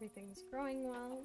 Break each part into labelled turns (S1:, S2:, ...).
S1: Everything's growing well.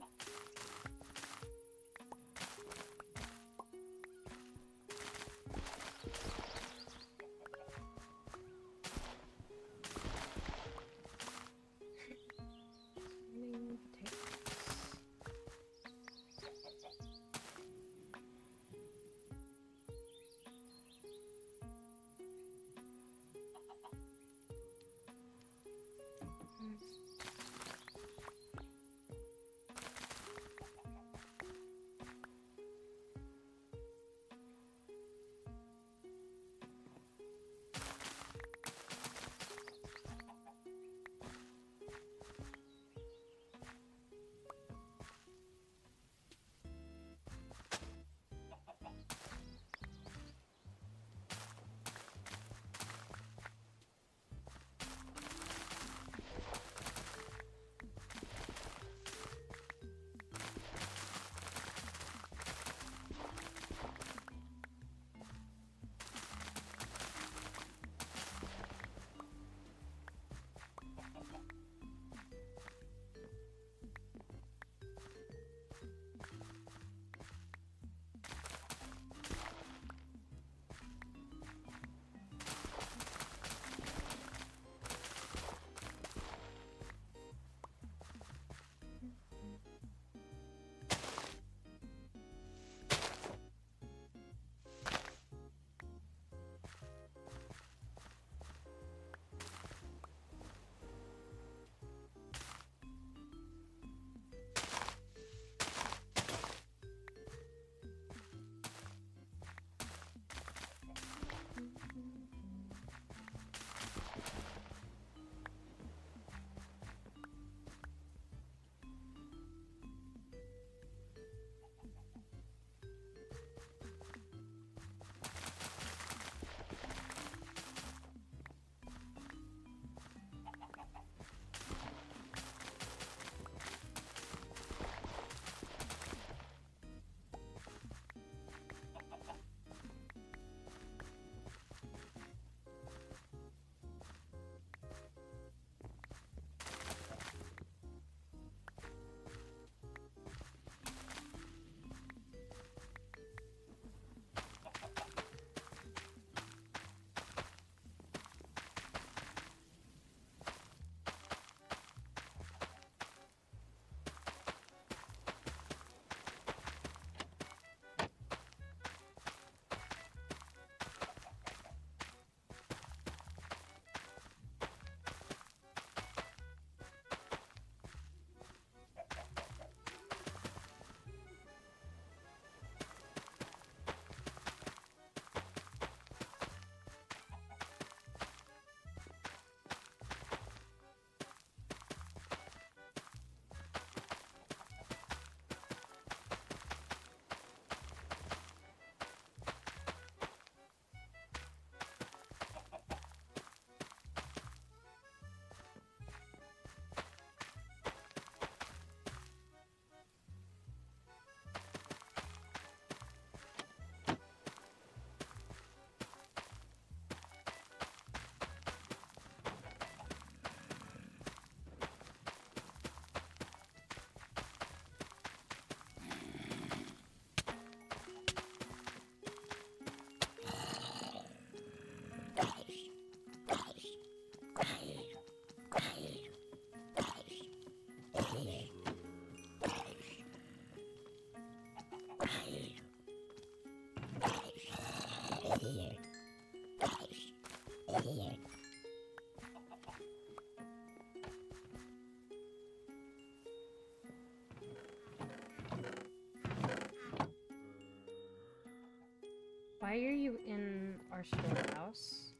S1: Why are you in our storehouse?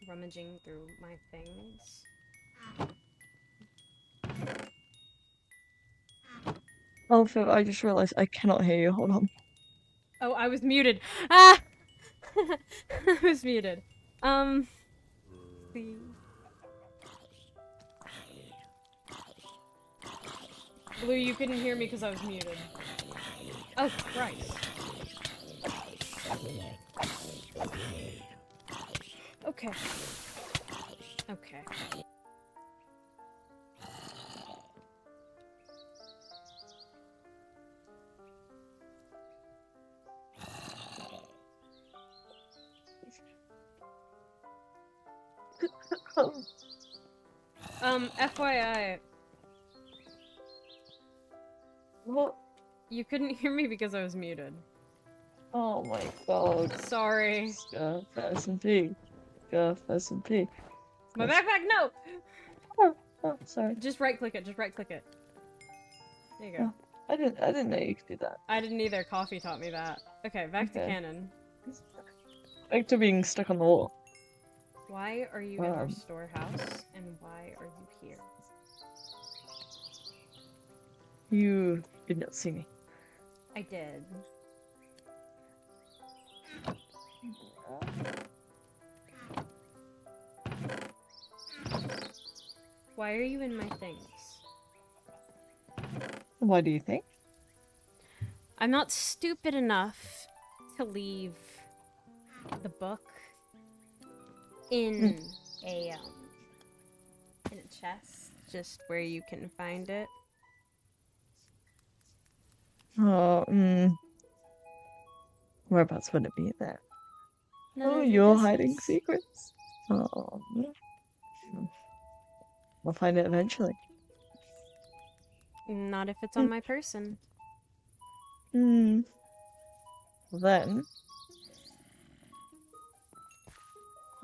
S1: Rummaging through my things.
S2: Oh, Phil, I just realized I cannot hear you. Hold on.
S1: Oh, I was muted. Ah! I was muted. See. Blue, you couldn't hear me because I was muted. Oh, Christ. Okay. Okay. FYI,
S2: What?
S1: you couldn't hear me because I was muted.
S2: Oh my god.
S1: Sorry.
S2: Scuff SMP. Scuff SMP.
S1: My backpack, no!
S2: Oh, sorry.
S1: Just right click it, just right click it. There you go.
S2: Oh, I didn't know you could do that.
S1: I didn't either, coffee taught me that. Okay, back to
S2: Okay.
S1: canon.
S2: Back to being stuck on the wall.
S1: Why are you in our storehouse, and why are you here?
S2: You did not see me.
S1: I did. Why are you in my things?
S2: What do you think?
S1: I'm not stupid enough to leave the book in a chest, just where you can find it.
S2: Oh, whereabouts would it be there?
S1: None
S2: Oh,
S1: of your
S2: you're
S1: business.
S2: hiding secrets. Oh, I'll find it eventually.
S1: Not if it's on my person.
S2: Then,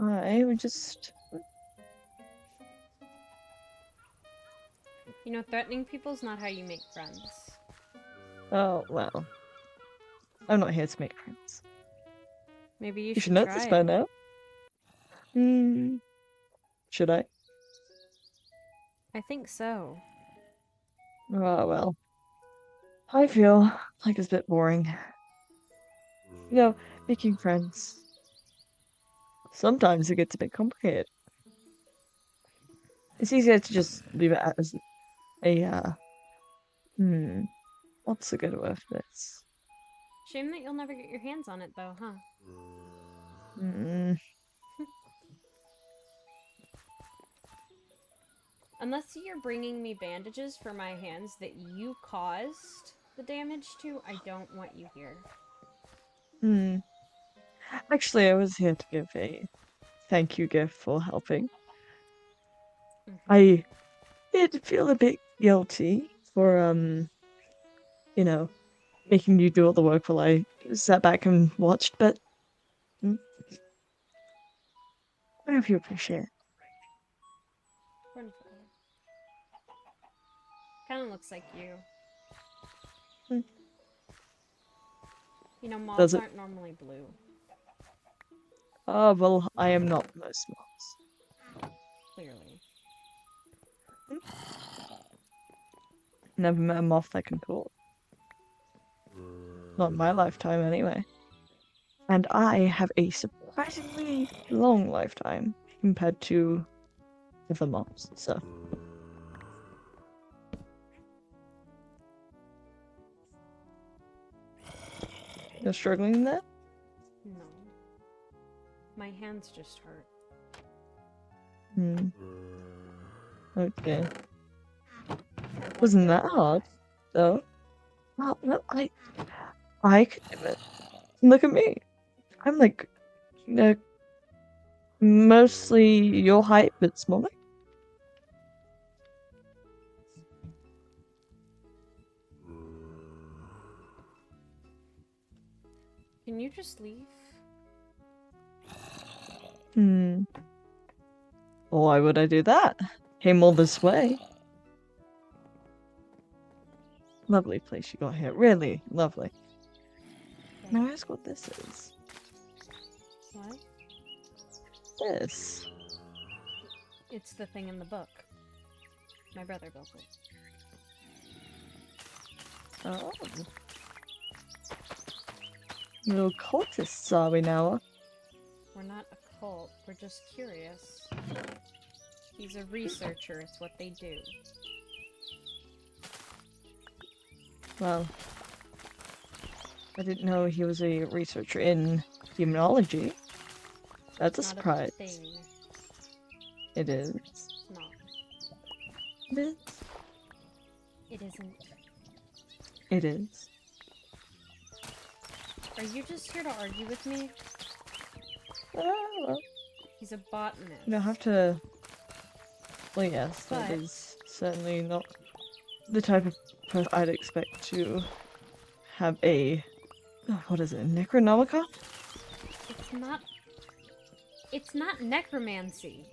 S2: I would just.
S1: You know, threatening people's not how you make friends.
S2: Oh, well. I'm not here to make friends.
S1: Maybe you
S2: You should
S1: should
S2: know
S1: try
S2: this by
S1: it.
S2: now. Should I?
S1: I think so.
S2: Oh, well. I feel like it's a bit boring. You know, making friends. Sometimes it gets a bit complicated. It's easier to just leave it as a, what's a good word for this?
S1: Shame that you'll never get your hands on it, though, huh? Unless you're bringing me bandages for my hands that you caused the damage to, I don't want you here.
S2: Actually, I was here to give a thank you gift for helping. I did feel a bit guilty for, you know, making you do all the work while I sat back and watched, but I hope you appreciate it.
S1: Wonderful. Kind of looks like you. You know, moths aren't normally blue.
S2: Oh, well, I am not most moths.
S1: Clearly.
S2: Never met a moth that can talk. Not in my lifetime, anyway. And I have a surprisingly long lifetime compared to other moths, so. You're struggling there?
S1: No. My hands just hurt.
S2: Okay. Wasn't that hard, though? Well, no, I could do it. Look at me. I'm like, mostly your height, but smaller.
S1: Can you just leave?
S2: Why would I do that? Came all this way. Lovely place you got here. Really lovely. Now ask what this is.
S1: What?
S2: This.
S1: It's the thing in the book. My brother built it.
S2: Oh. Little cultists are we now?
S1: We're not a cult, we're just curious. He's a researcher, it's what they do.
S2: Well, I didn't know he was a researcher in demonology. That's a surprise.
S1: Not a thing.
S2: It is.
S1: It's not.
S2: It is.
S1: It isn't.
S2: It is.
S1: Are you just here to argue with me?
S2: Well,
S1: He's a botanist.
S2: you don't have to Well, yes, that
S1: But
S2: is certainly not the type of person I'd expect to have a, what is it, Necronomicon?
S1: it's not. It's not necromancy.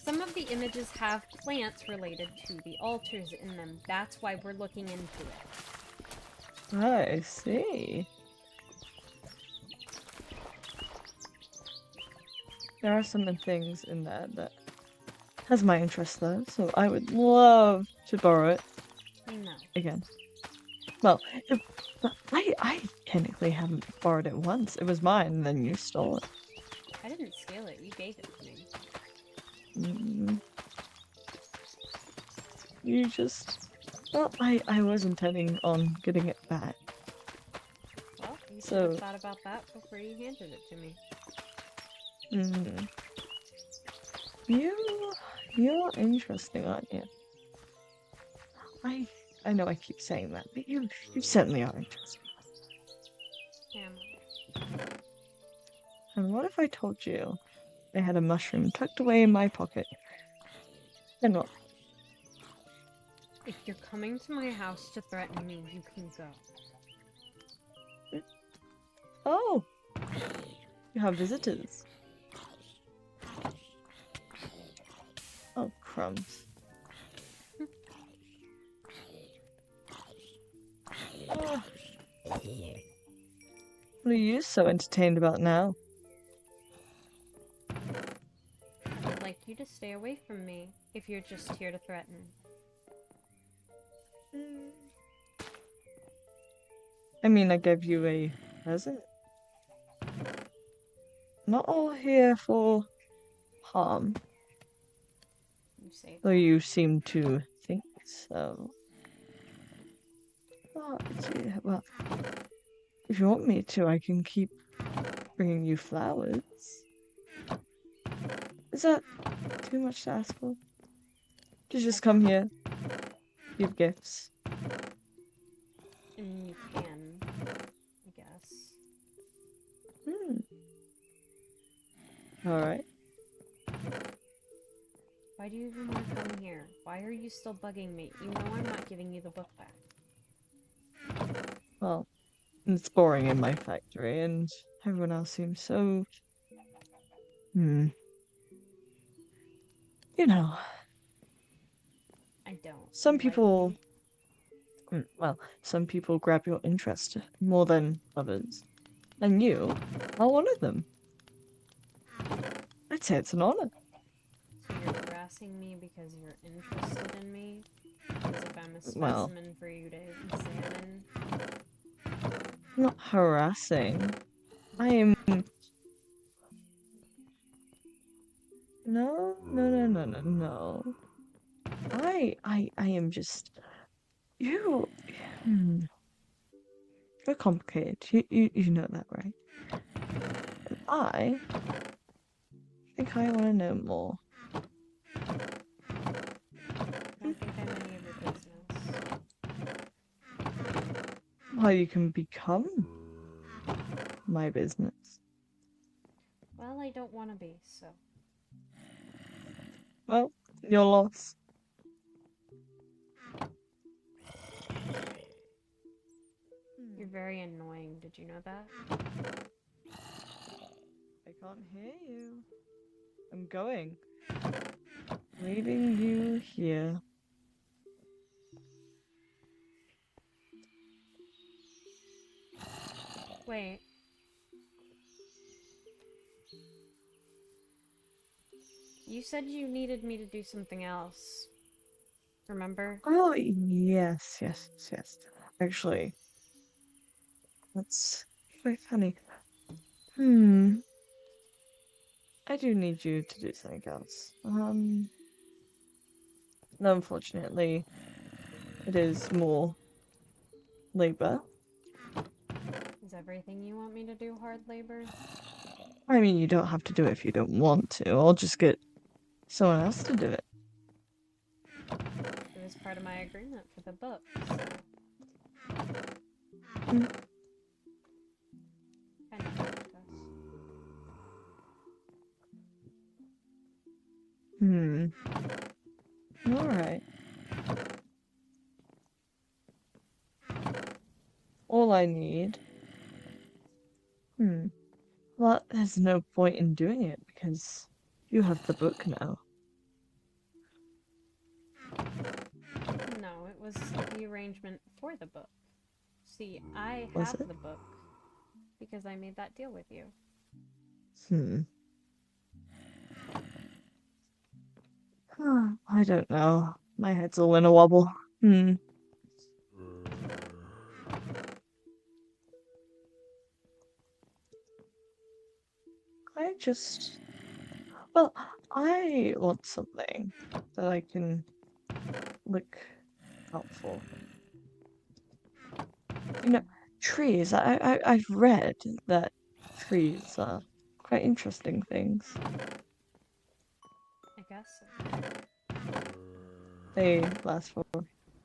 S1: Some of the images have plants related to the altars in them. That's why we're looking into it.
S2: I see. There are some things in there that has my interest though, so I would love to borrow it
S1: No.
S2: again. Well, but I technically haven't borrowed it once. It was mine, and then you stole it.
S1: I didn't steal it. You gave it to me.
S2: Mm, you just... Well, I was intending on getting it back.
S1: Well, you should have
S2: So,
S1: thought about that before you handed it to me.
S2: mm, you're interesting, aren't you? I know I keep saying that, but you certainly are interesting.
S1: Damn.
S2: And what if I told you I had a mushroom tucked away in my pocket? Then what?
S1: If you're coming to my house to threaten me, you can go.
S2: Oh, you have visitors. Oh, crumbs. Ah, what are you so entertained about now?
S1: I'd like you to stay away from me if you're just here to threaten.
S2: I mean, I gave you a present. Not all here for harm,
S1: You say
S2: though
S1: that.
S2: you seem to think so. Well, if you want me to, I can keep bringing you flowers. Is that too much to ask for? To just come here, give gifts.
S1: And you can, I guess.
S2: Alright.
S1: Why do you even want to come here? Why are you still bugging me? You know I'm not giving you the book back.
S2: Well, it's boring in my factory, and everyone else seems so... You know,
S1: I don't.
S2: some
S1: You like
S2: people...
S1: me?
S2: Well, some people grab your interest more than others. And you are one of them. I'd say it's an honor.
S1: So you're harassing me because you're interested in me? As if I'm a
S2: Well,
S1: specimen for you to examine?
S2: not harassing. I am... No, no, no, no, no, no. I am just... You... You're complicated. You know that, right? And I think I want to know more.
S1: I don't think I'm any of your business.
S2: How you can become my business.
S1: Well, I don't want to be, so.
S2: Well, your loss.
S1: You're very annoying, did you know that?
S2: I can't hear you. I'm going. Leaving you here.
S1: Wait. You said you needed me to do something else. Remember?
S2: Oh, yes. Actually, that's quite funny. I do need you to do something else. No, unfortunately, it is more labor.
S1: Is everything you want me to do hard labor?
S2: I mean, you don't have to do it if you don't want to. I'll just get someone else to do it.
S1: It was part of my agreement for the book, so.
S2: Mm.
S1: Kind of discuss.
S2: I need. Well, there's no point in doing it because you have the book now.
S1: No, it was the arrangement for the book. See, I
S2: Was
S1: have
S2: it?
S1: the book because I made that deal with you.
S2: Hmm. I don't know. My head's all in a wobble. I just. Well, I want something that I can look out for. You know, trees. I've read that trees are quite interesting things.
S1: I guess so.
S2: They last for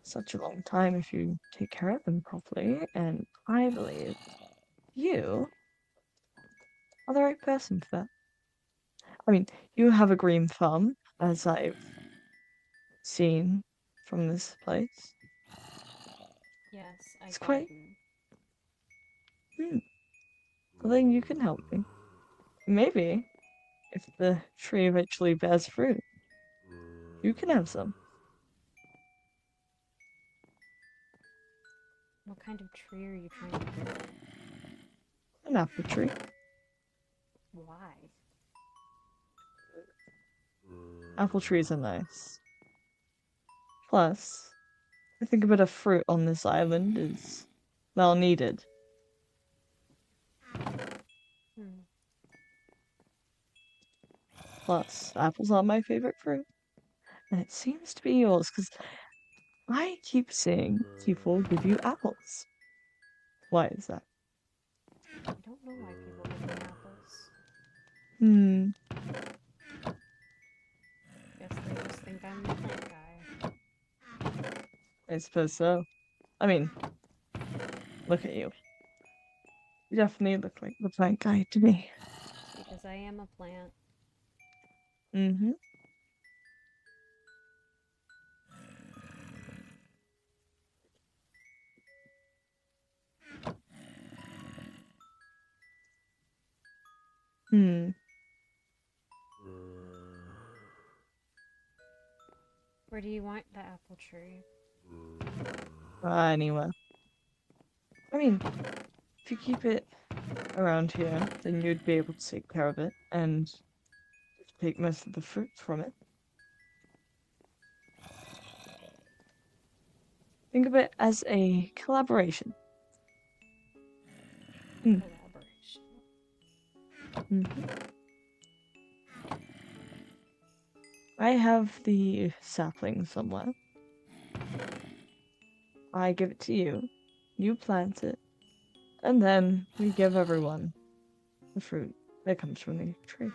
S2: such a long time if you take care of them properly, and I believe you are the right person for that. I mean, you have a green thumb, as I've seen from this place.
S1: Yes, I
S2: It's quite.
S1: garden.
S2: Hmm. Well, then you can help me. Maybe if the tree eventually bears fruit, you can have some.
S1: What kind of tree are you trying to grow?
S2: An apple tree.
S1: Why?
S2: Apple trees are nice. Plus, I think a bit of fruit on this island is well needed.
S1: Hmm.
S2: Plus, apples are my favorite fruit, and it seems to be yours because I keep seeing people give you apples. Why is that?
S1: I don't know why people give me apples.
S2: Hmm,
S1: Guess they just think I'm the plant guy.
S2: I suppose so. I mean, look at you. You definitely look like the plant guy to me.
S1: Because I am a plant.
S2: Mm-hmm. Hmm.
S1: Where do you want the apple tree?
S2: Anyway. I mean, if you keep it around here, then you'd be able to take care of it and take most of the fruit from it. Think of it as a collaboration. Mm.
S1: Collaboration.
S2: Mhm. I have the sapling somewhere. I give it to you. You plant it. And then we give everyone the fruit that comes from the tree.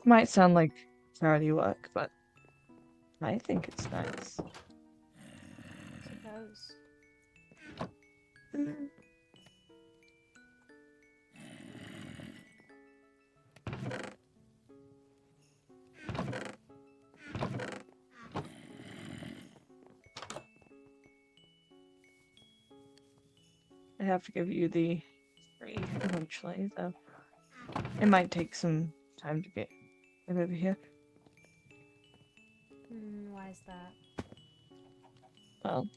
S2: Might sound like charity work, but I think it's nice.
S1: Suppose.
S2: Mm. I have to give you the tree eventually, though. It might take some time to get it over here.
S1: Why is that?
S2: Well,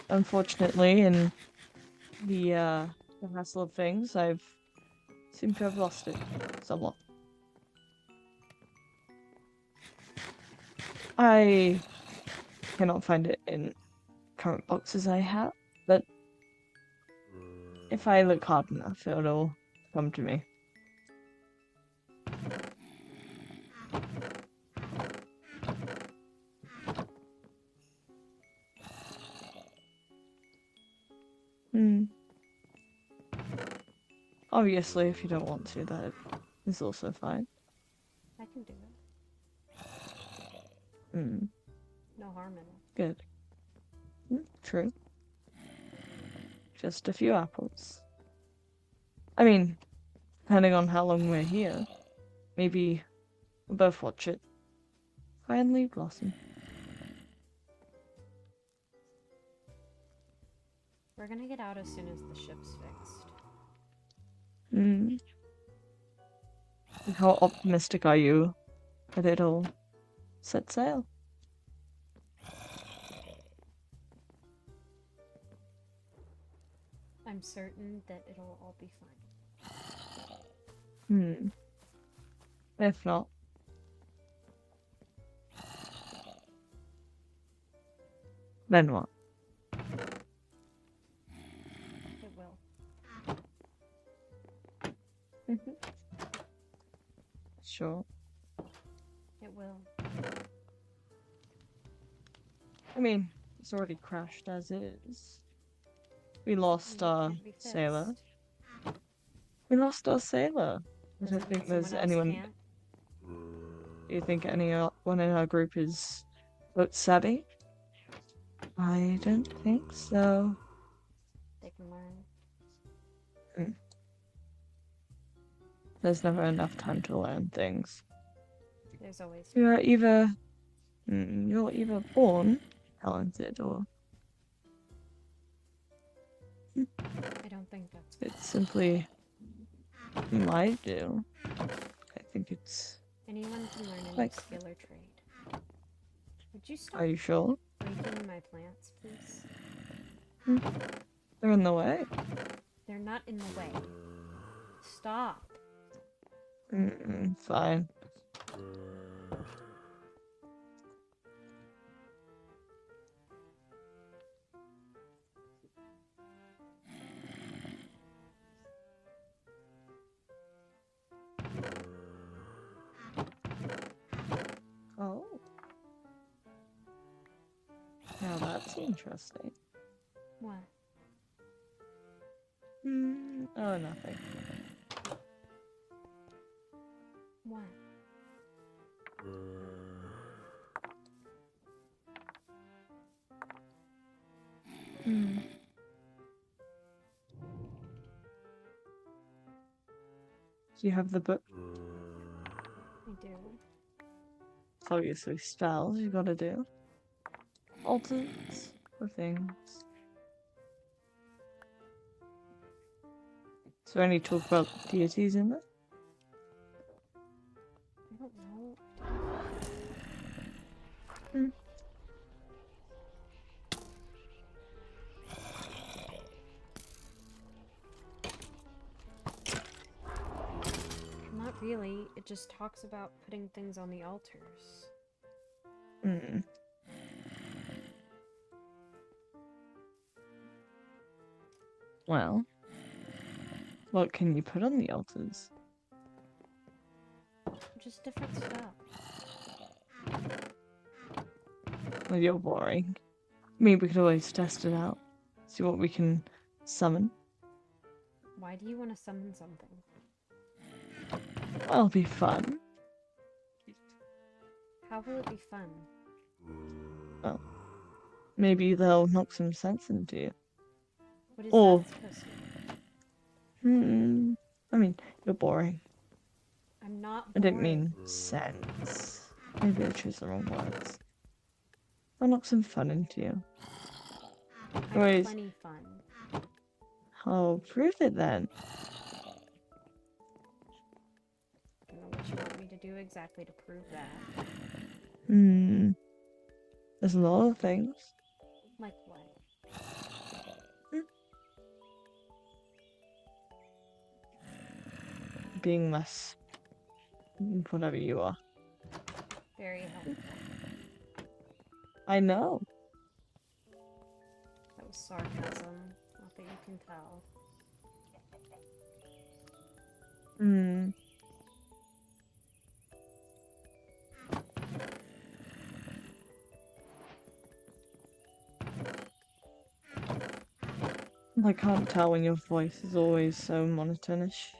S2: unfortunately, in the hassle of things, I've seem to have lost it somewhat. I cannot find it in current boxes I have, but if I look hard enough, it'll come to me. Hmm. Obviously, if you don't want to, that is also fine.
S1: I can do it.
S2: Hmm.
S1: No harm in it.
S2: Good. True. Just a few apples. I mean, depending on how long we're here, maybe we'll both watch it finally blossom.
S1: We're gonna get out as soon as the ship's fixed.
S2: Hmm. How optimistic are you that it'll set sail?
S1: I'm certain that it'll all be fine.
S2: Hmm. If not, then what?
S1: It will.
S2: Sure.
S1: It will.
S2: I mean, it's already crashed as is. We lost
S1: And it
S2: our
S1: can't be
S2: sailor.
S1: fixed.
S2: We lost our sailor. I
S1: Doesn't
S2: don't
S1: mean
S2: think there's
S1: someone else
S2: anyone.
S1: can't.
S2: Do you think anyone in our group is boat savvy? I don't think so.
S1: They can learn.
S2: There's never enough time to learn things.
S1: There's always time.
S2: You're either born talented or
S1: I don't think that's
S2: it's simply might do. I think it's
S1: anyone can learn any
S2: like.
S1: skill or trade. Would you stop
S2: Are you sure?
S1: breaking my plants, please?
S2: They're in the way.
S1: They're not in the way. Stop.
S2: Fine. Oh. Now that's interesting.
S1: What?
S2: Oh, nothing.
S1: What?
S2: Do you have the book?
S1: I do.
S2: It's obviously spells you gotta do. Altars for things. Is there any talk about deities in it?
S1: I don't know. Not really. It just talks about putting things on the altars.
S2: Well, what can you put on the altars?
S1: Just different stuff.
S2: Well, you're boring. Maybe we could always test it out. See what we can summon.
S1: Why do you want to summon something?
S2: That'll be fun.
S1: How will it be fun?
S2: Well, maybe they'll knock some sense into you.
S1: What is
S2: Or,
S1: that supposed to mean?
S2: I mean, you're boring.
S1: I'm not
S2: I
S1: boring.
S2: didn't mean sense. Maybe I chose the wrong words. I'll knock some fun into you.
S1: I'm
S2: Anyways,
S1: plenty fun.
S2: I'll prove it then.
S1: I don't know what you want me to do exactly to prove that.
S2: There's a lot of things.
S1: Like what?
S2: Being less whatever you are.
S1: Very helpful.
S2: I know.
S1: That was sarcasm. Not that you can tell.
S2: I can't tell when your voice is always so monotonish.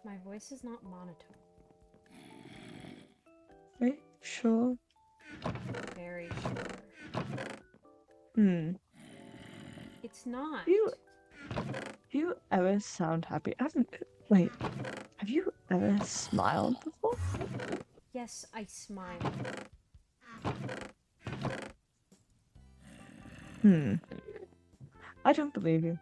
S1: My voice is not monotone.
S2: Are you sure?
S1: Very sure. It's not.
S2: Do you ever sound happy? Wait, have you ever smiled before?
S1: Yes, I smile.
S2: I don't believe you.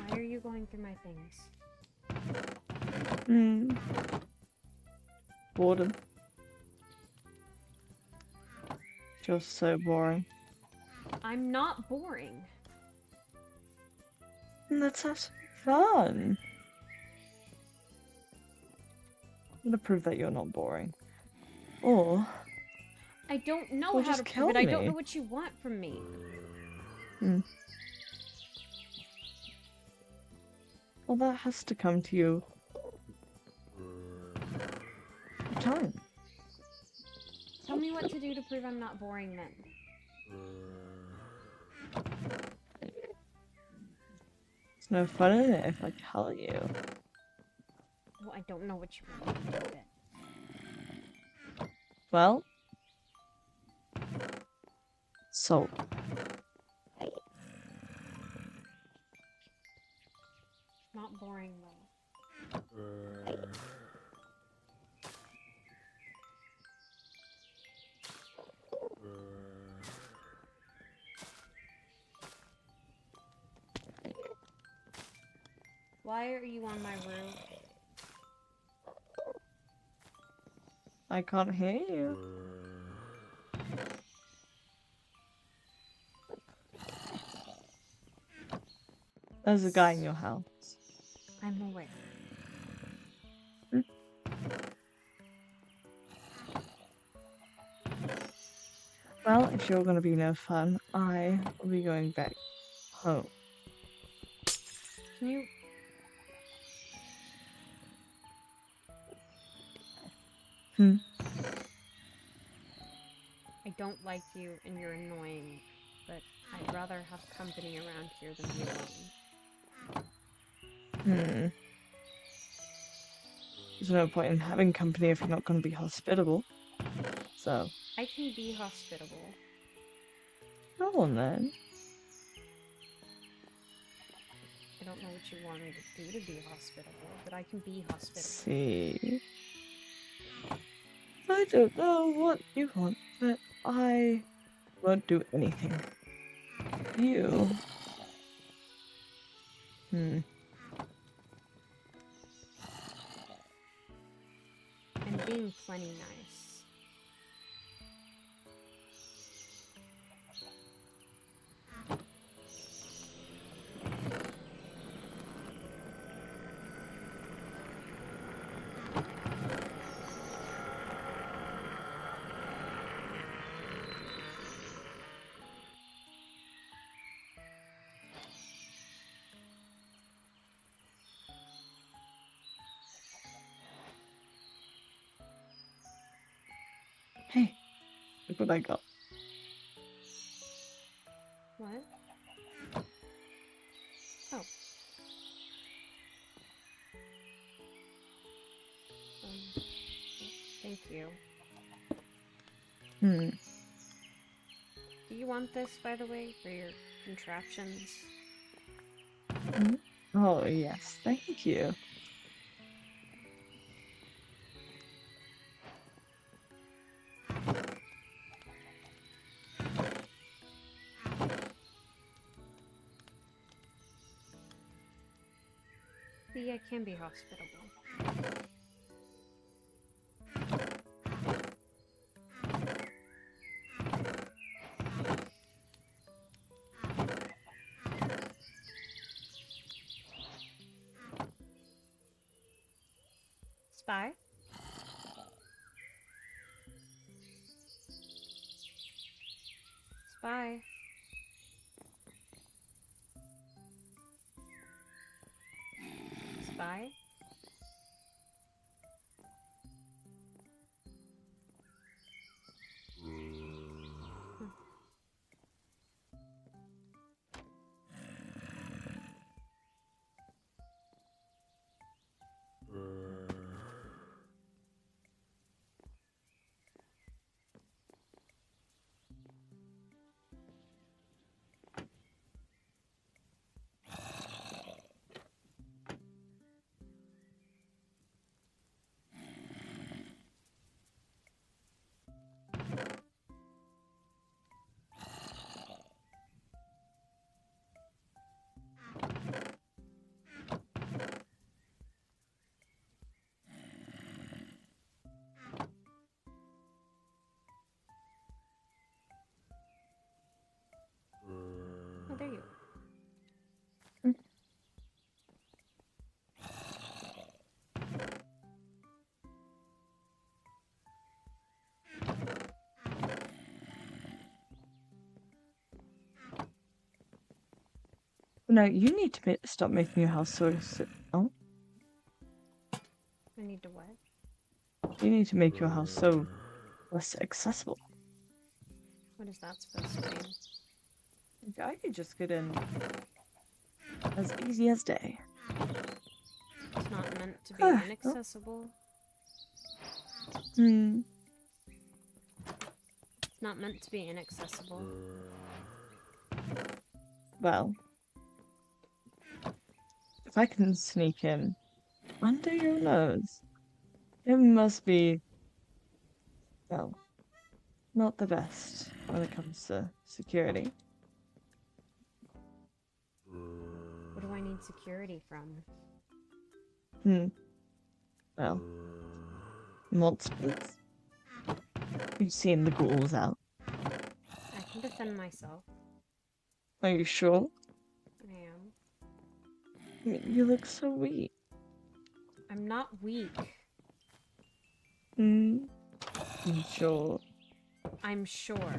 S1: Why are you going through my things?
S2: Boredom. Just so boring.
S1: I'm not boring.
S2: Let's have some fun. I'm gonna prove that you're not boring. Or
S1: I don't know
S2: Or
S1: how
S2: just
S1: to prove
S2: kill
S1: it. I don't
S2: me.
S1: know what you want from me.
S2: Well, that has to come to you. Time.
S1: Tell me what to do to prove I'm not boring then.
S2: There's no fun in it if I tell you.
S1: Well, I don't know what you want me to do then.
S2: Well, salt.
S1: Not boring though. Why are you on my roof?
S2: I can't hear you. There's a guy in your house.
S1: I'm aware.
S2: Well, if you're gonna be no fun, I will be going back home.
S1: Can you... I don't like you and you're annoying, but I'd rather have company around here than be alone.
S2: There's no point in having company if you're not gonna be hospitable. So.
S1: I can be hospitable.
S2: Go on then.
S1: I don't know what you want me to do to be hospitable, but I can be hospitable.
S2: See. I don't know what you want, but I won't do anything. You.
S1: I'm being plenty nice.
S2: Hey, look what I got.
S1: What? Oh. Thank you. Do you want this, by the way, for your contraptions?
S2: Oh, yes, thank you.
S1: See, I can be hospitable. Spy? Spy? Spy? there you are.
S2: Mm. No, you need to stop making your house so. Oh,
S1: I need to what?
S2: you need to make your house so less accessible.
S1: What is that supposed to mean?
S2: I could just get in as easy as day.
S1: It's not meant to be
S2: Oh.
S1: inaccessible.
S2: Hmm.
S1: It's not meant to be inaccessible.
S2: Well, if I can sneak in under your nose, it must be, well, not the best when it comes to security.
S1: What do I need security from?
S2: Well, multiples. You've seen the ghouls out.
S1: I can defend myself.
S2: Are you sure?
S1: I am.
S2: I mean, you look so weak.
S1: I'm not weak.
S2: You sure?
S1: I'm sure.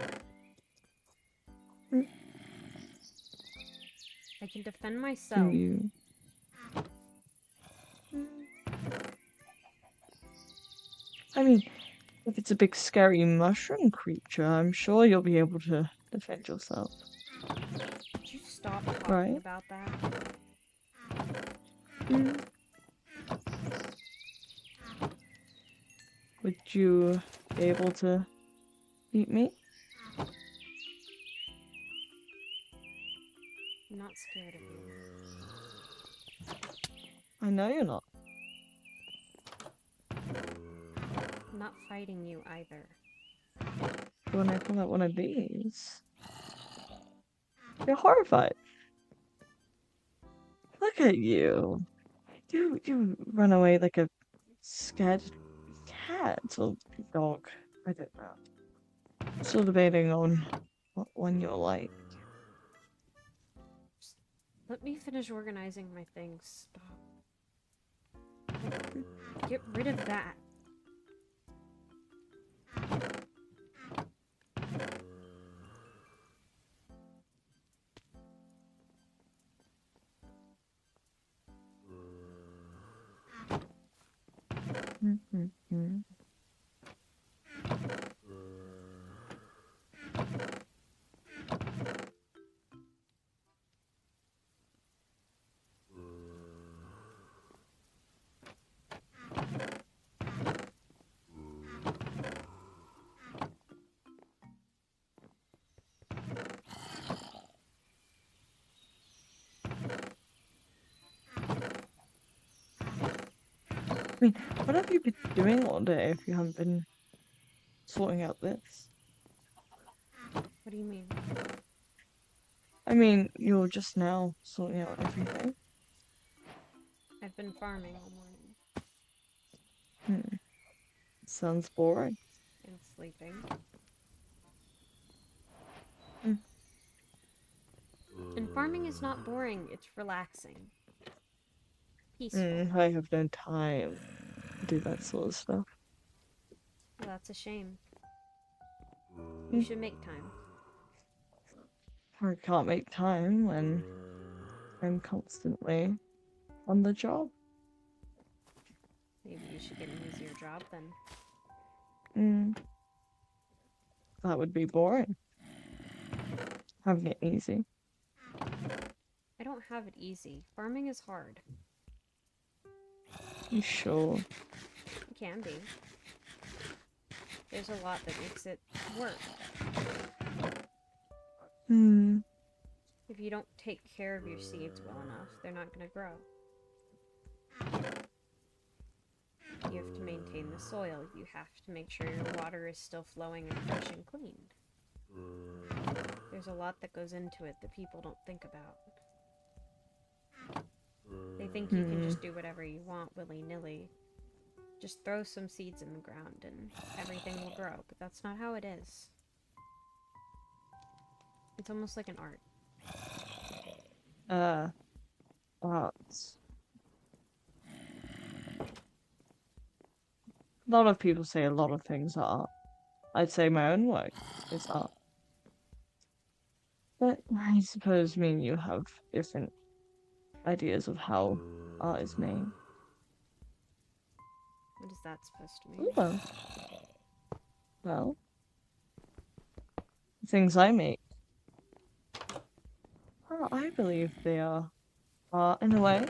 S2: Mm.
S1: I can defend
S2: Do
S1: myself.
S2: you? I mean, if it's a big scary mushroom creature, I'm sure you'll be able to defend yourself.
S1: Could you stop talking
S2: Right?
S1: about that?
S2: Would you be able to beat me?
S1: I'm not scared of you.
S2: I know you're not.
S1: I'm not fighting you either.
S2: But when I pull out one of these, you're horrified. Look at you. You run away like a scared cat or dog. I don't know. Still debating on what one you're like.
S1: Just let me finish organizing my things. Stop. Get rid of that.
S2: I mean, what have you been doing all day if you haven't been sorting out this?
S1: What do you mean?
S2: I mean, you're just now sorting out everything.
S1: I've been farming all morning.
S2: Sounds boring.
S1: And sleeping. And farming is not boring, it's relaxing. Peaceful.
S2: I have no time to do that sort of stuff.
S1: Well, that's a shame. You should make time.
S2: I can't make time when I'm constantly on the job.
S1: Maybe you should get an easier job then.
S2: That would be boring. Having it easy.
S1: I don't have it easy. Farming is hard.
S2: You sure?
S1: It can be. There's a lot that makes it work. If you don't take care of your seeds well enough, they're not going to grow. You have to maintain the soil. You have to make sure your water is still flowing and fresh and clean. There's a lot that goes into it that people don't think about. They think you can just do whatever you want willy-nilly. Just throw some seeds in the ground and everything will grow, but that's not how it is. It's almost like an art.
S2: Arts. A lot of people say a lot of things are art. I'd say my own work is art. But I suppose me and you have different ideas of how art is made.
S1: What is that supposed to mean?
S2: Well, the things I make, well, I believe they are art in a way.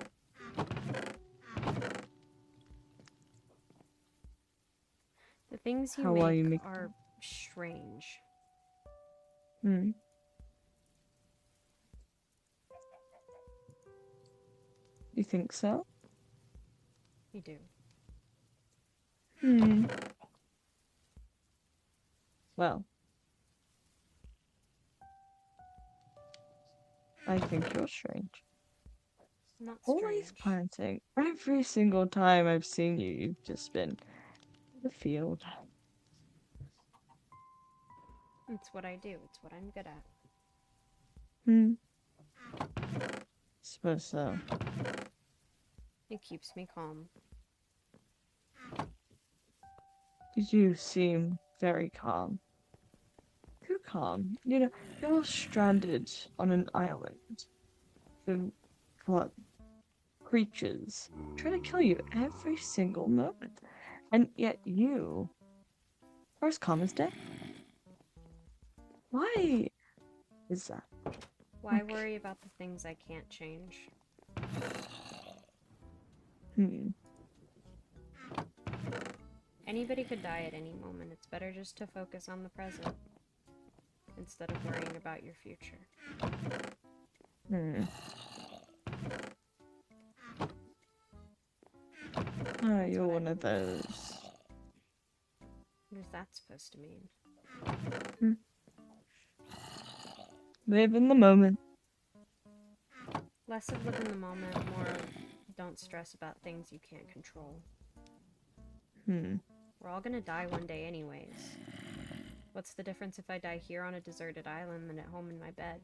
S1: The things you
S2: How are
S1: make
S2: you making
S1: are strange.
S2: Hmm. You think so?
S1: You do.
S2: Hmm. Well, I think you're strange.
S1: Not
S2: Always
S1: strange.
S2: planting. Every single time I've seen you, you've just been in the field.
S1: It's what I do. It's what I'm good at.
S2: Hmm. Suppose so.
S1: It keeps me calm.
S2: You do seem very calm. Too calm. You know, you're stranded on an island. The what? Creatures trying to kill you every single moment. And yet you are as calm as death. Why is that?
S1: Why
S2: Like,
S1: worry about the things I can't change?
S2: hmm.
S1: Anybody could die at any moment. It's better just to focus on the present instead of worrying about your future.
S2: Hmm. Oh, you're one of those.
S1: What is that supposed to mean?
S2: Hmm. Live in the moment.
S1: Less of live in the moment, more of don't stress about things you can't control.
S2: Hmm.
S1: We're all gonna die one day anyways. What's the difference if I die here on a deserted island than at home in my bed?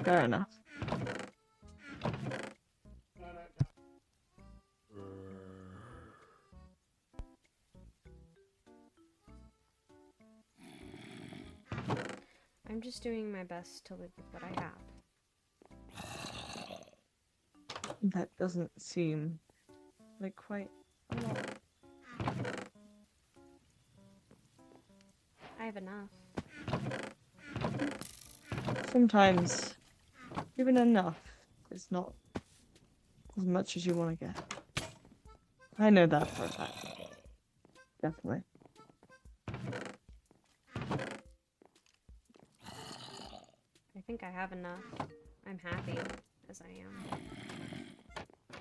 S2: Fair enough.
S1: I'm just doing my best to live with what I have.
S2: That doesn't seem like quite a lot.
S1: I have enough.
S2: Sometimes even enough is not as much as you want to get. I know that for a fact. Definitely.
S1: I think I have enough. I'm happy as I am.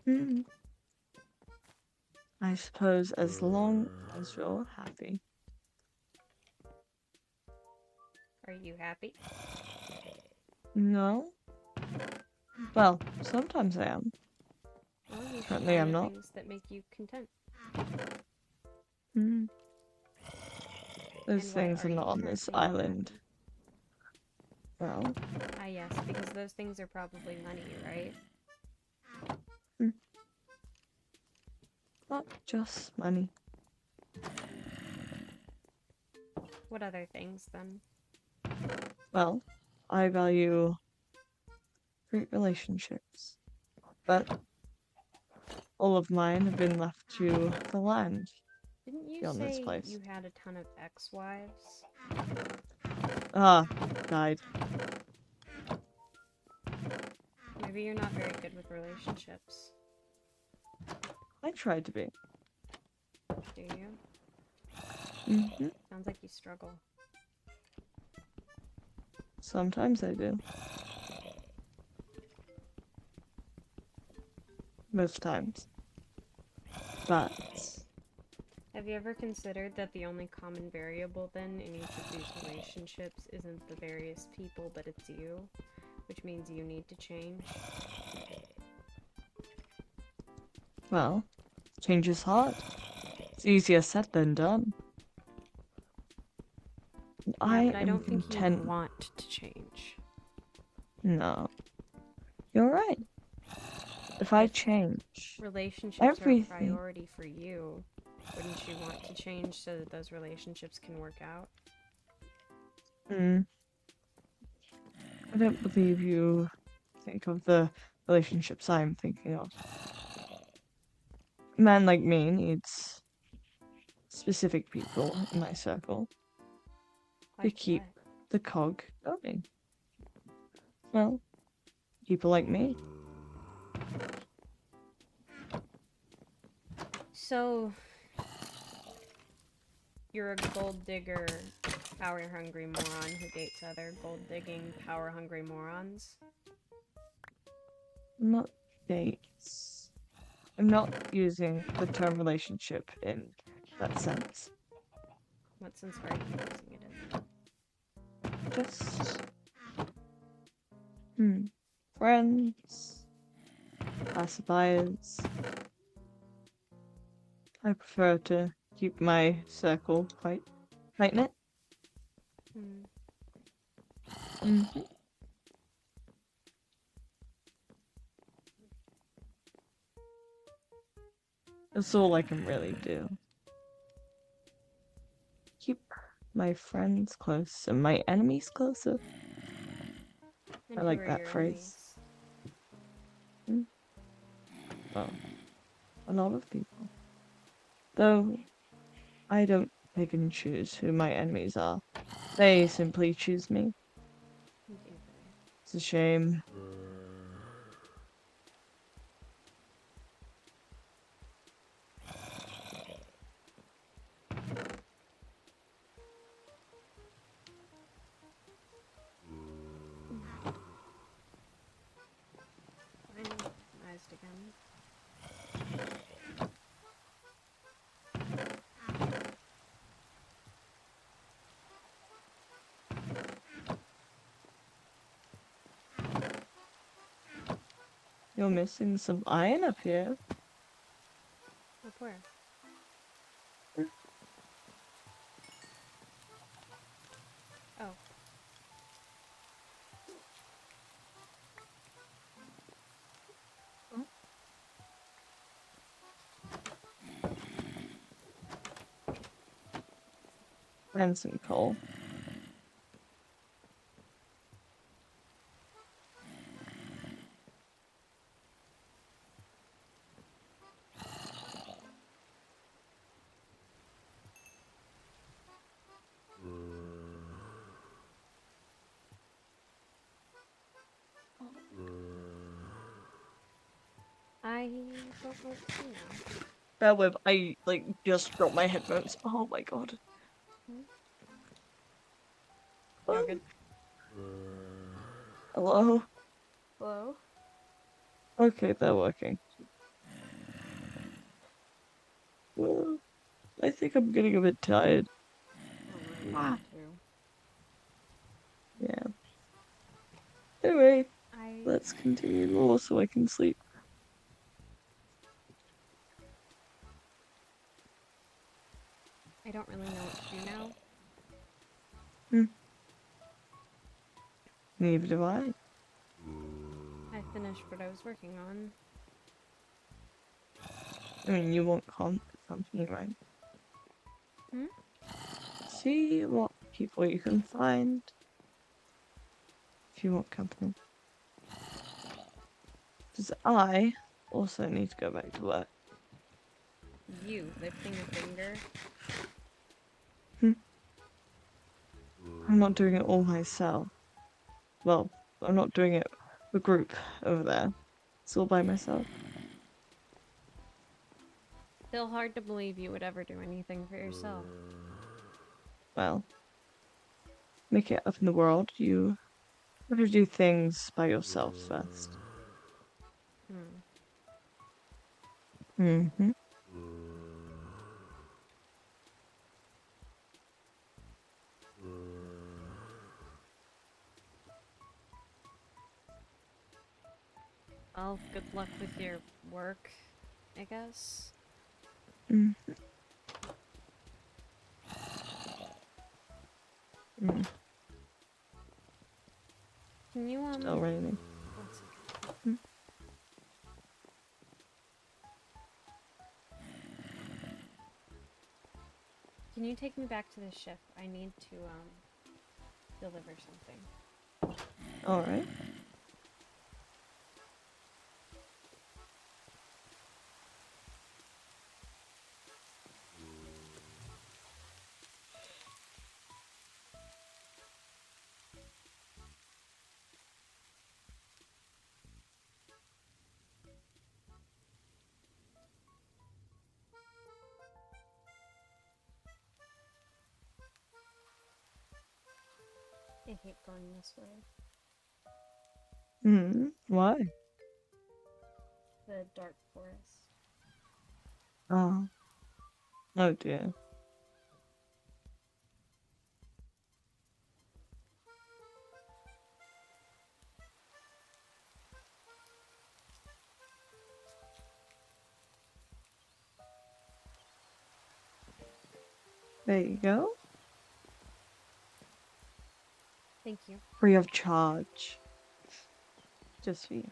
S2: Hmm. I suppose as long as you're happy.
S1: Are you happy?
S2: No? Well, sometimes I am.
S1: Well, you should
S2: Currently
S1: find
S2: I'm
S1: the
S2: not.
S1: things that make you content.
S2: Hmm. Those
S1: And what
S2: things
S1: are
S2: are not
S1: you
S2: on this
S1: currently not
S2: island.
S1: happy?
S2: Well,
S1: Ah, yes, because those things are probably money, right?
S2: hmm, not just money.
S1: What other things, then?
S2: Well, I value great relationships, but all of mine have been left to the land
S1: Didn't you
S2: beyond this
S1: say
S2: place.
S1: you had a ton of ex-wives?
S2: Ah, died.
S1: Maybe you're not very good with relationships.
S2: I tried to be.
S1: Do you?
S2: Hmm.
S1: Sounds like you struggle.
S2: Sometimes I do. Most times. But
S1: Have you ever considered that the only common variable, then, in each of these relationships isn't the various people, but it's you? Which means you need to change?
S2: well, change is hard. It's easier said than done.
S1: Yeah,
S2: I
S1: but I
S2: am
S1: don't think you
S2: content.
S1: want to change.
S2: No, you're right. If I
S1: If
S2: change
S1: relationships are a
S2: everything,
S1: priority for you, wouldn't you want to change so that those relationships can work out?
S2: I don't believe you think of the relationships I'm thinking of. A man like me needs specific people in my circle to
S1: Like
S2: keep
S1: what?
S2: the cog going. Well, people like me.
S1: So, you're a gold digger, power hungry moron who dates other gold digging, power hungry morons?
S2: Not dates. I'm not using the term relationship in that sense.
S1: What sense are you using it in?
S2: Just, friends, passerbyers. I prefer to keep my circle quite tight-knit.
S1: Hmm.
S2: Mm-hmm. That's all I can really do. Keep my friends close and my enemies closer.
S1: And
S2: I
S1: who
S2: like
S1: are
S2: that
S1: your
S2: phrase.
S1: enemies?
S2: Well, a lot of people. Though I don't pick and choose who my enemies are. They simply choose me.
S1: Do they?
S2: It's a shame.
S1: Finally organized again.
S2: You're missing some iron up here.
S1: Up where? Oh,
S2: And some coal.
S1: I don't know what to do now.
S2: Bear with, I just dropped my headphones. Oh my god.
S1: Hmm? You all
S2: Oh,
S1: good?
S2: hello?
S1: Hello?
S2: Okay, they're working. Well, I think I'm getting a bit tired.
S1: We're really
S2: Ah,
S1: tired too.
S2: yeah. Anyway,
S1: I
S2: let's continue more so I can sleep.
S1: I don't really know what to do now.
S2: Hmm, neither do I.
S1: I finished what I was working on.
S2: I mean, you want company, right?
S1: Hmm?
S2: See what people you can find if you want company. Because I also need to go back to work.
S1: You lifting a finger?
S2: Hmm, I'm not doing it all myself. Well, I'm not doing it with a group over there. It's all by myself.
S1: Still hard to believe you would ever do anything for yourself.
S2: Well, make it up in the world, you have to do things by yourself first.
S1: Hmm.
S2: Mm-hmm.
S1: Well, good luck with your work, I guess.
S2: Mm. Mm.
S1: Can you,
S2: Still raining.
S1: 1 second.
S2: Hmm.
S1: Can you take me back to the ship? I need to, deliver something.
S2: Alright.
S1: I hate going this way.
S2: Why?
S1: The dark forest.
S2: Oh. Oh dear. There you go.
S1: Thank you.
S2: Free of charge. Just for you.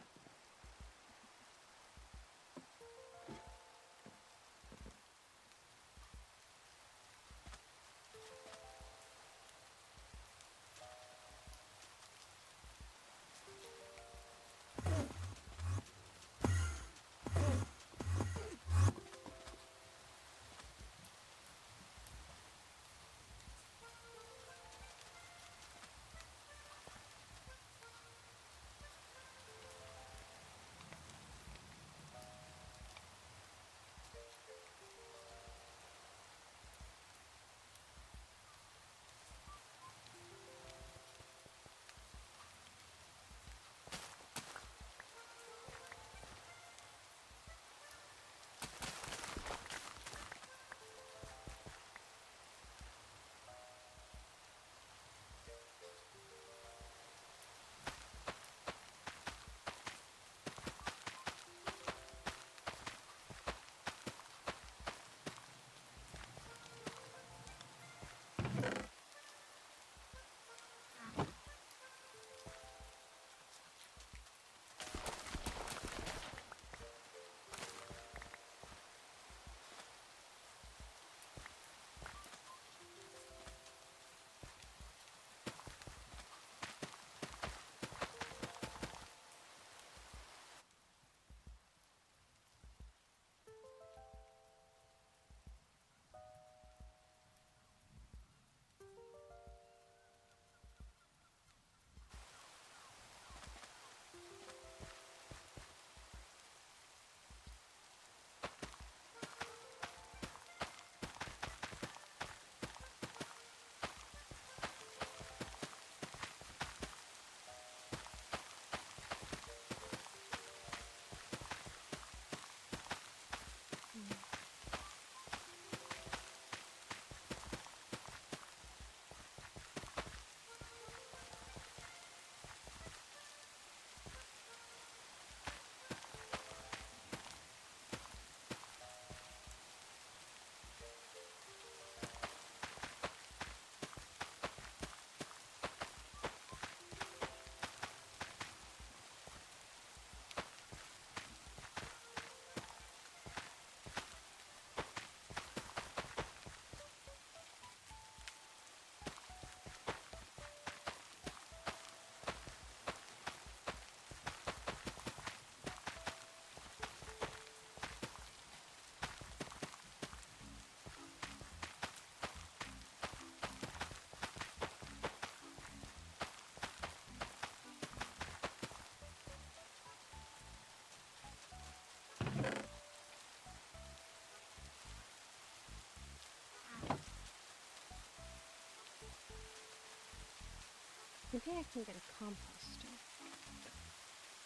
S1: Maybe I can get a composter.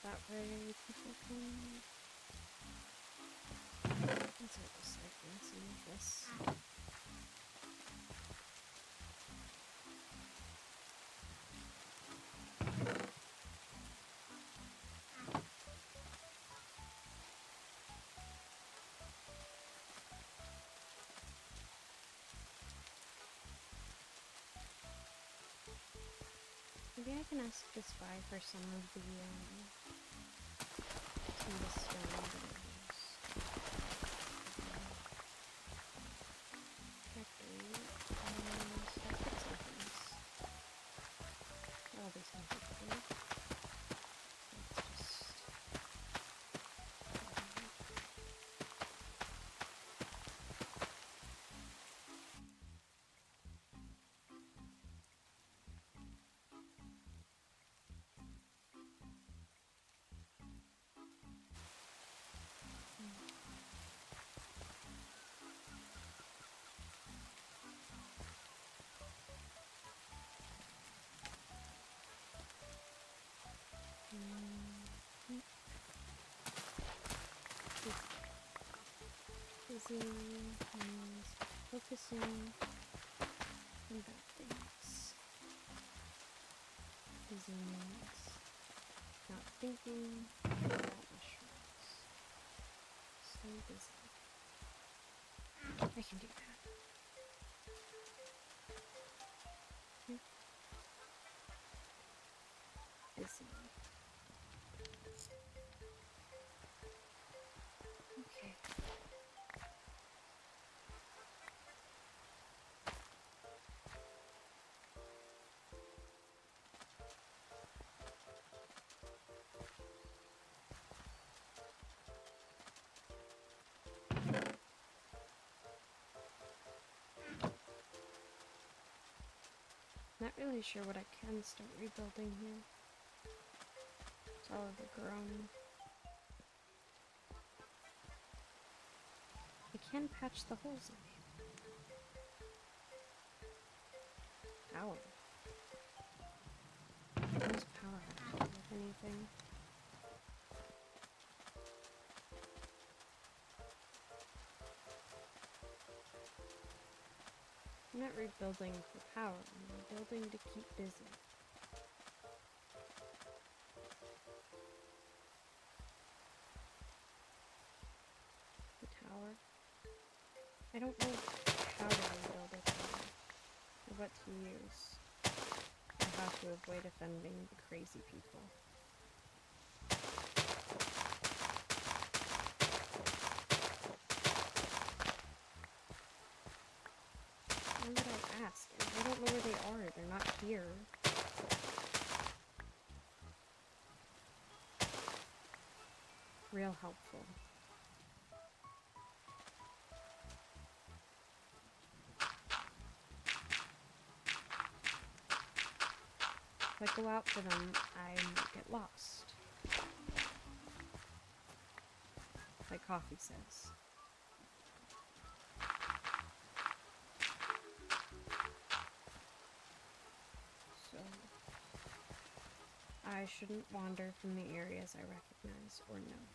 S1: That way people can... Let's start recycling some of this. Maybe I I can ask the spy for some of the stone that I use. Factory, and start fixing things. That'll be something to do. Let's just... Busy means focusing on bad things. Busy means not thinking about mushrooms. So busy. I can do that. Busy. Okay. Not really sure what I can start rebuilding here. It's all overgrown. I can patch the holes in it. Power. What does power have to do with anything? I'm not rebuilding for power, I'm rebuilding to keep busy. The tower. I don't know how to rebuild a tower, or what to use, or how to avoid offending the crazy people. Why would I ask? I don't know where they are. They're not here. Real helpful. If I go out for them, I might get lost. Like Coffee says. So, I shouldn't wander from the areas I recognize or know.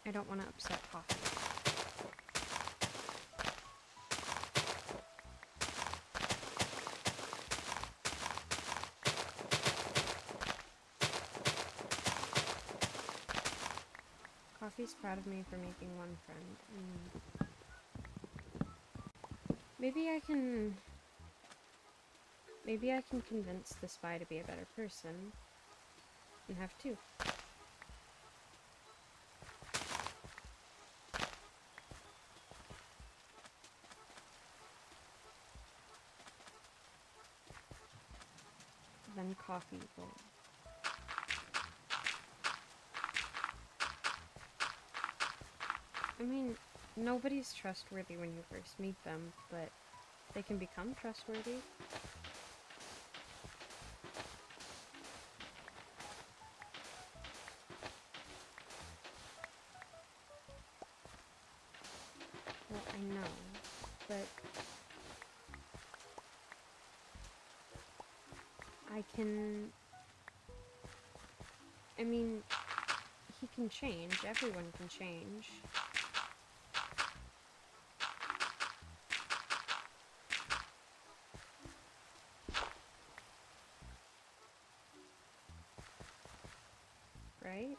S1: I don't want to upset Coffee. Coffee's proud of me for making one friend, and maybe I can convince the spy to be a better person and have two. Then Coffee will. I mean, nobody's trustworthy when you first meet them, but they can become trustworthy. Well, I know, but I mean, he can change, everyone can change. right?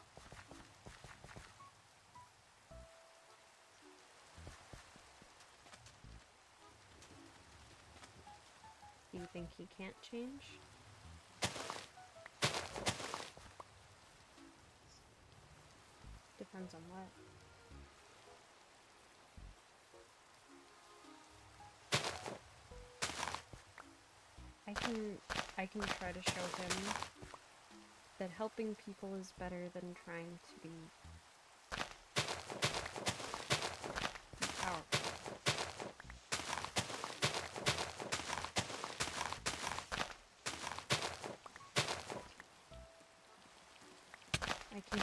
S1: Do you think he can't change? Depends on what. I can try to show him that helping people is better than trying to be powerful. I can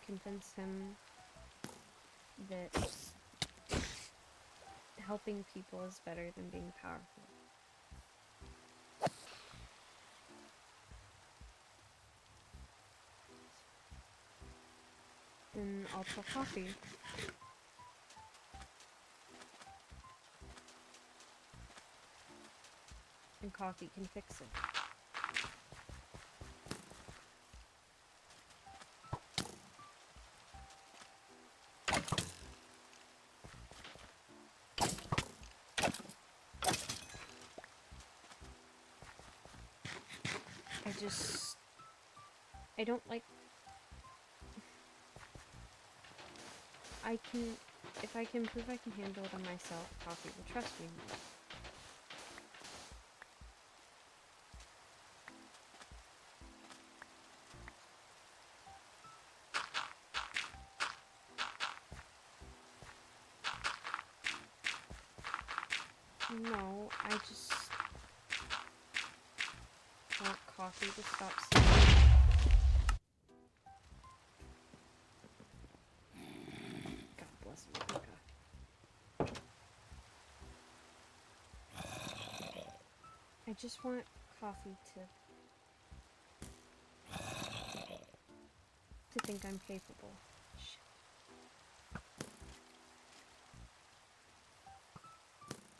S1: convince him that helping people is better than being powerful. Then I'll tell Coffee. And Coffee can fix it. I don't like... if I can prove I can handle it on myself, Coffee will trust me more. No, I just want Coffee to stop seeing... God bless America. I just want Coffee to think I'm capable. Shit.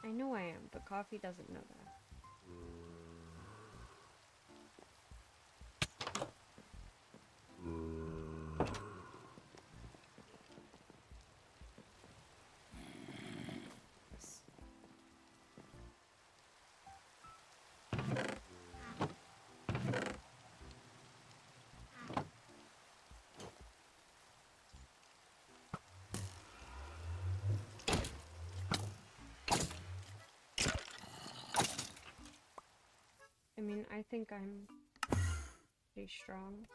S1: I know I am, but Coffee doesn't know that. I mean, I think I'm pretty strong.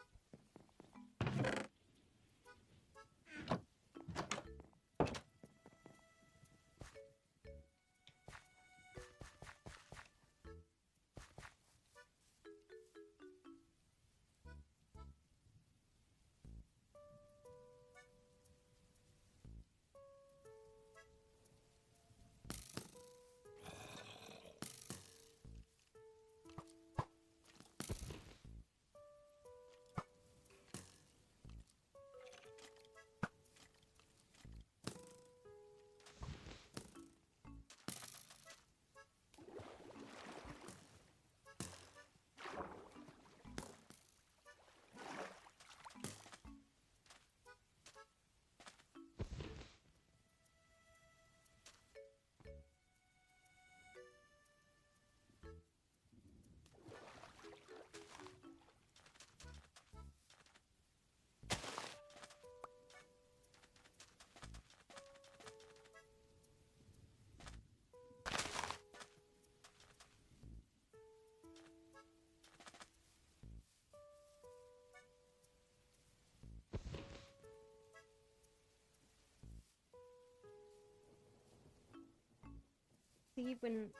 S1: See, when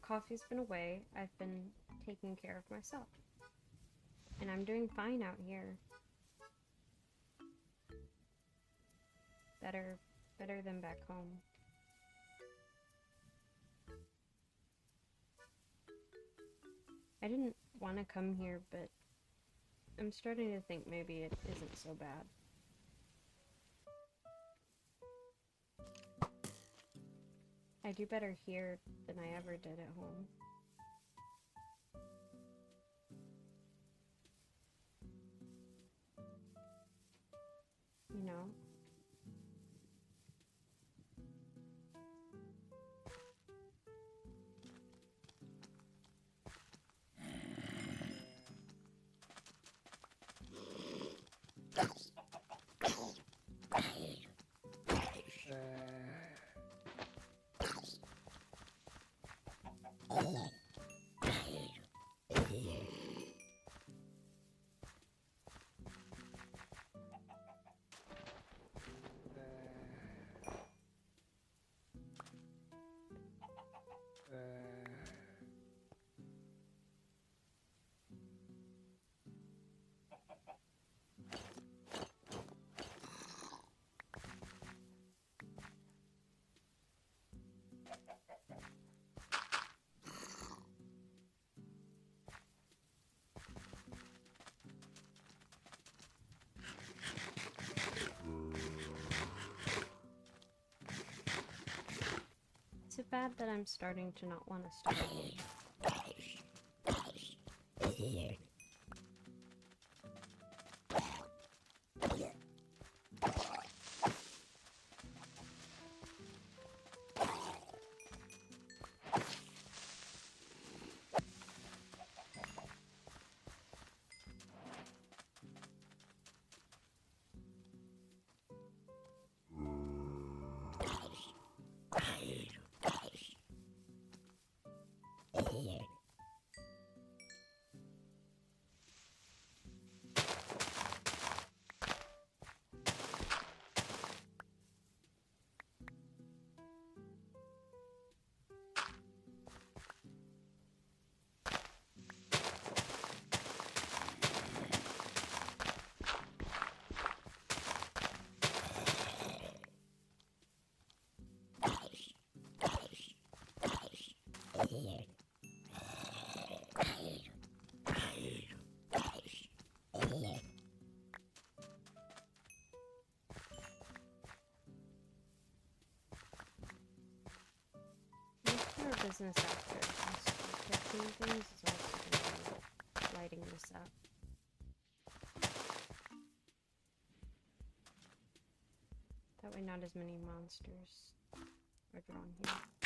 S1: Coffee's been away, I've been taking care of myself. And I'm doing fine out here. Better than back home. I didn't want to come here, but I'm starting to think maybe it isn't so bad. I do better here than I ever did at home. bad that I'm starting to not want to start you. Our business after constructing things is also going to be lighting this up. That way not as many monsters are drawn here.